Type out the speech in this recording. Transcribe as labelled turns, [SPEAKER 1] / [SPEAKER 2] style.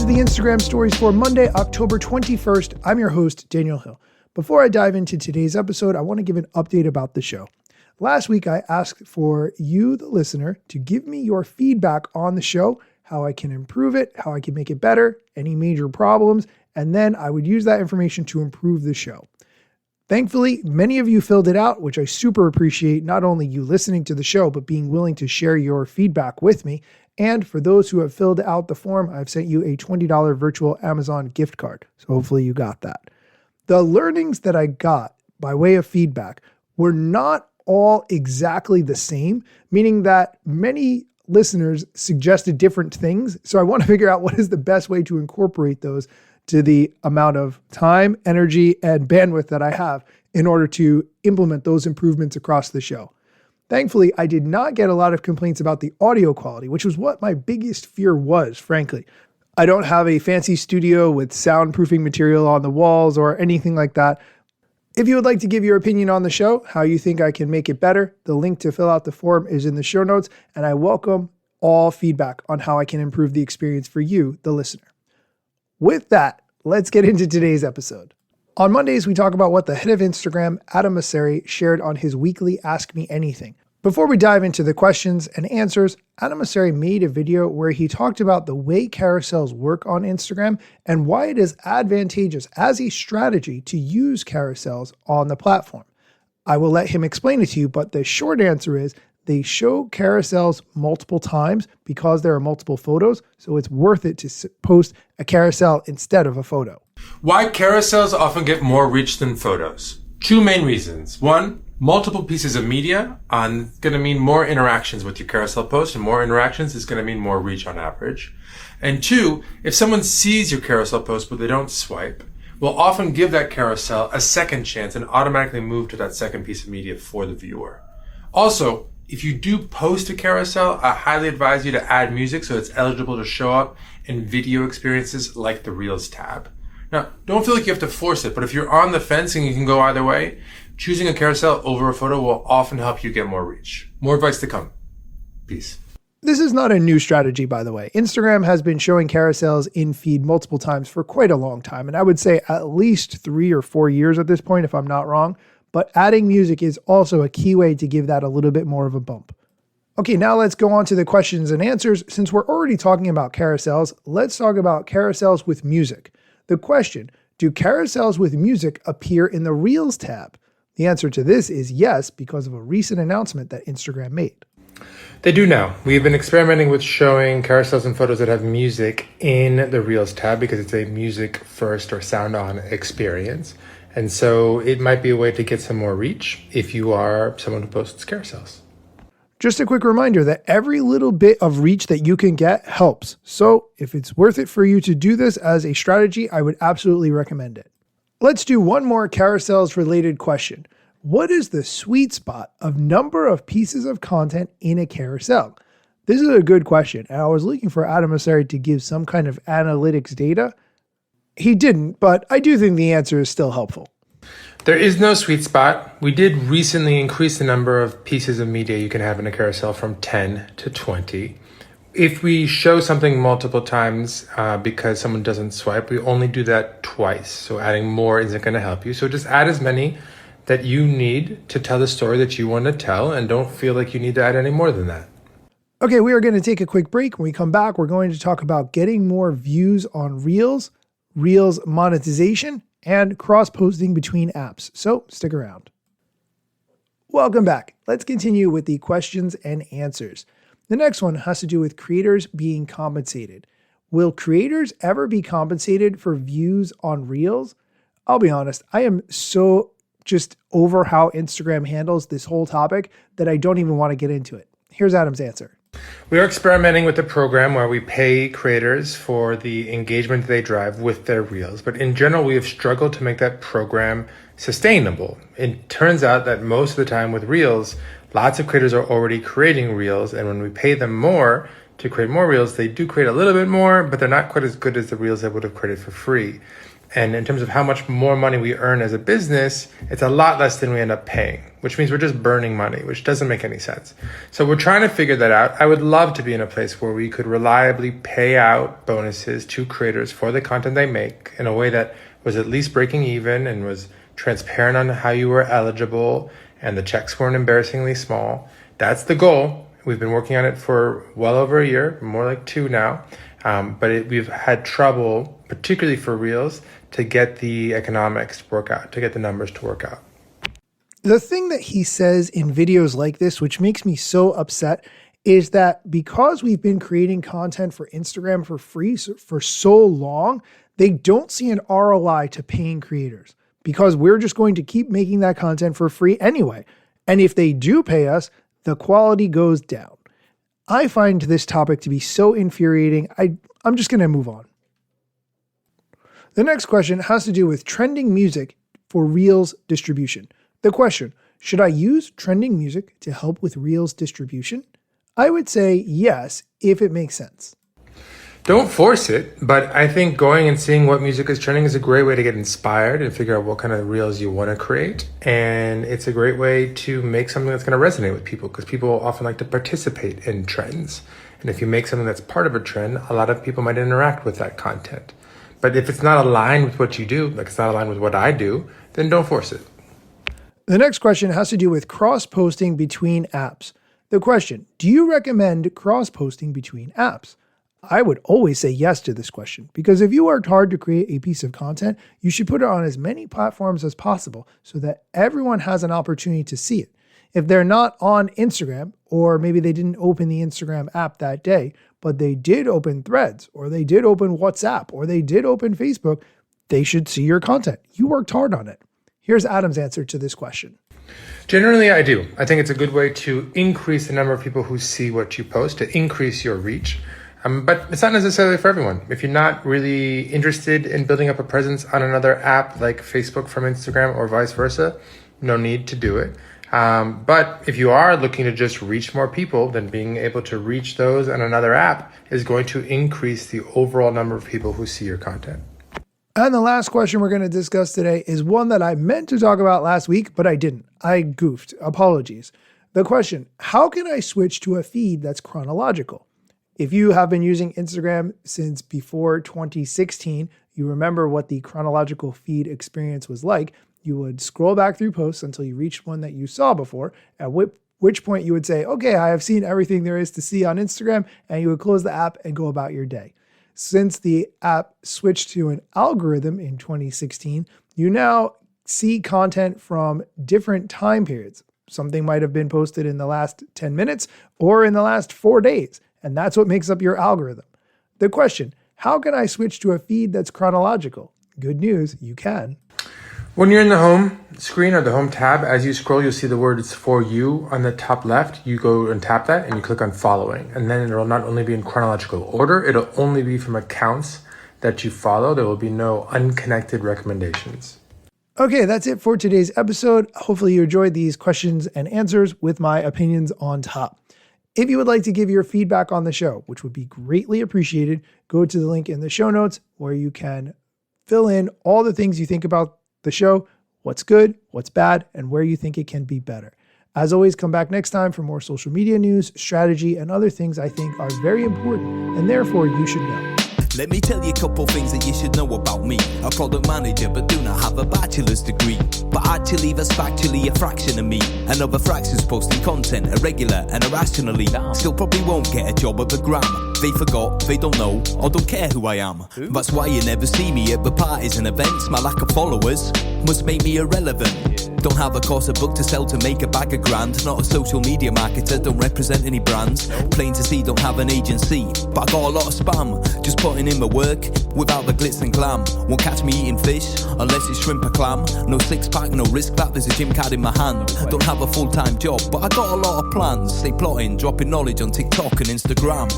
[SPEAKER 1] the Instagram stories for Monday, October 21st. I'm your host, Daniel Hill. Before I dive into today's episode, I want to give an update about the show. Last week, I asked for you, the listener, to give me your feedback on the show, how I can improve it, how I can make it better, any major problems, and then I would use that information to improve the show. Thankfully, many of you filled it out, which I super appreciate, not only you listening to the show, but being willing to share your feedback with me. And for those who have filled out the form, I've sent you a $20 virtual Amazon gift card. So hopefully you got that. The learnings that I got by way of feedback were not all exactly the same, meaning that many listeners suggested different things. So I want to figure out what is the best way to incorporate those to the amount of time, energy, and bandwidth that I have in order to implement those improvements across the show. Thankfully, I did not get a lot of complaints about the audio quality, which was what my biggest fear was, frankly. I don't have a fancy studio with soundproofing material on the walls or anything like that. If you would like to give your opinion on the show, how you think I can make it better, the link to fill out the form is in the show notes, and I welcome all feedback on how I can improve the experience for you, the listener. With that, let's get into today's episode. On Mondays, we talk about what the head of Instagram, Adam Mosseri, shared on his weekly Ask Me Anything. Before we dive into the questions and answers, Adam Mosseri made a video where he talked about the way carousels work on Instagram and why it is advantageous as a strategy to use carousels on the platform. I will let him explain it to you, but the short answer is they show carousels multiple times because there are multiple photos, so it's worth it to post a carousel instead of a photo.
[SPEAKER 2] Why carousels often get more reach than photos? Two main reasons. One, multiple pieces of media on going to mean more interactions with your carousel post, and more interactions is going to mean more reach on average. And two, if someone sees your carousel post but they don't swipe, we'll often give that carousel a second chance and automatically move to that second piece of media for the viewer. Also, if you do post a carousel, I highly advise you to add music so it's eligible to show up in video experiences like the Reels tab. Now, don't feel like you have to force it, but if you're on the fence and you can go either way, choosing a carousel over a photo will often help you get more reach. More advice to come. Peace.
[SPEAKER 1] This is not a new strategy, by the way. Instagram has been showing carousels in feed multiple times for quite a long time, and I would say at least 3 or 4 years at this point, if I'm not wrong. But adding music is also a key way to give that a little bit more of a bump. Okay, now let's go on to the questions and answers. Since we're already talking about carousels, let's talk about carousels with music. The question, do carousels with music appear in the Reels tab? The answer to this is yes, because of a recent announcement that Instagram made.
[SPEAKER 3] They do now. We've been experimenting with showing carousels and photos that have music in the Reels tab because it's a music first or sound on experience. And so it might be a way to get some more reach if you are someone who posts carousels.
[SPEAKER 1] Just a quick reminder that every little bit of reach that you can get helps. So if it's worth it for you to do this as a strategy, I would absolutely recommend it. Let's do one more carousels related question. What is the sweet spot of number of pieces of content in a carousel? This is a good question, and I was looking for Adam Mosseri to give some kind of analytics data. He didn't, but I do think the answer is still helpful.
[SPEAKER 3] There is no sweet spot. We did recently increase the number of pieces of media you can have in a carousel from 10 to 20. If we show something multiple times because someone doesn't swipe, we only do that twice. So adding more isn't going to help you. So just add as many that you need to tell the story that you want to tell, and don't feel like you need to add any more than that.
[SPEAKER 1] Okay, we are going to take a quick break. When we come back, we're going to talk about getting more views on Reels, Reels monetization, and cross-posting between apps. So stick around. Welcome back. Let's continue with the questions and answers. The next one has to do with creators being compensated. Will creators ever be compensated for views on Reels? I'll be honest, I am so just over how Instagram handles this whole topic that I don't even want to get into it. Here's Adam's answer.
[SPEAKER 3] We are experimenting with a program where we pay creators for the engagement they drive with their Reels. But in general, we have struggled to make that program sustainable. It turns out that most of the time with Reels, lots of creators are already creating Reels. And when we pay them more to create more Reels, they do create a little bit more, but they're not quite as good as the Reels they would have created for free. And in terms of how much more money we earn as a business, it's a lot less than we end up paying, which means we're just burning money, which doesn't make any sense. So we're trying to figure that out. I would love to be in a place where we could reliably pay out bonuses to creators for the content they make in a way that was at least breaking even and was transparent on how you were eligible and the checks weren't embarrassingly small. That's the goal. We've been working on it for well over a year, more like 2 now. But we've had trouble, particularly for Reels, to get the economics to work out, to get the numbers to work out.
[SPEAKER 1] The thing that he says in videos like this, which makes me so upset, is that because we've been creating content for Instagram for free for so long, they don't see an ROI to paying creators because we're just going to keep making that content for free anyway. And if they do pay us, the quality goes down. I find this topic to be so infuriating. I'm just going to move on. The next question has to do with trending music for Reels distribution. The question, should I use trending music to help with Reels distribution? I would say yes, if it makes sense.
[SPEAKER 3] Don't force it, but I think going and seeing what music is trending is a great way to get inspired and figure out what kind of reels you want to create. And it's a great way to make something that's going to resonate with people because people often like to participate in trends. And if you make something that's part of a trend, a lot of people might interact with that content. But if it's not aligned with what you do, like it's not aligned with what I do, then don't force it.
[SPEAKER 1] The next question has to do with cross-posting between apps. The question, do you recommend cross-posting between apps? I would always say yes to this question because if you worked hard to create a piece of content, you should put it on as many platforms as possible so that everyone has an opportunity to see it. If they're not on Instagram, or maybe they didn't open the Instagram app that day, but they did open Threads, or they did open WhatsApp, or they did open Facebook, they should see your content. You worked hard on it. Here's Adam's answer to this question.
[SPEAKER 3] Generally, I do. I think it's a good way to increase the number of people who see what you post, to increase your reach. But it's not necessarily for everyone. If you're not really interested in building up a presence on another app like Facebook from Instagram or vice versa, no need to do it. But if you are looking to just reach more people, then being able to reach those on another app is going to increase the overall number of people who see your content.
[SPEAKER 1] And the last question we're going to discuss today is one that I meant to talk about last week, but I didn't. I goofed. Apologies. The question, how can I switch to a feed that's chronological? If you have been using Instagram since before 2016, you remember what the chronological feed experience was like. You would scroll back through posts until you reached one that you saw before, at which point you would say, okay, I have seen everything there is to see on Instagram, and you would close the app and go about your day. Since the app switched to an algorithm in 2016, you now see content from different time periods. Something might have been posted in the last 10 minutes or in the last 4 days. And that's what makes up your algorithm. The question, how can I switch to a feed that's chronological? Good news, you can.
[SPEAKER 3] When you're in the home screen or the home tab, as you scroll, you'll see the words for you on the top left. You go and tap that and you click on following. And then it'll not only be in chronological order, it'll only be from accounts that you follow. There will be no unconnected recommendations.
[SPEAKER 1] Okay, that's it for today's episode. Hopefully you enjoyed these questions and answers with my opinions on top. If you would like to give your feedback on the show, which would be greatly appreciated, go to the link in the show notes where you can fill in all the things you think about the show, what's good, what's bad, and where you think it can be better. As always, come back next time for more social media news, strategy, and other things I think are very important and therefore you should know.
[SPEAKER 4] Let me tell you a couple things that you should know about me. A product manager but do not have a bachelor's degree. But actually that's factually a fraction of me. Another fraction's posting content irregular and irrationally. Still probably won't get a job at the Gram. They forgot, they don't know, or don't care who I am. That's why you never see me at the parties and events. My lack of followers must make me irrelevant. Don't have a course, a book to sell to make a bag of grand. Not a social media marketer, don't represent any brands. Plain to see, don't have an agency, but I got a lot of spam. Just putting in the work, without the glitz and glam. Won't catch me eating fish, unless it's shrimp or clam. No six pack, no risk that, there's a gym card in my hand. Don't have a full-time job, but I got a lot of plans. Stay plotting, dropping knowledge on TikTok and Instagram.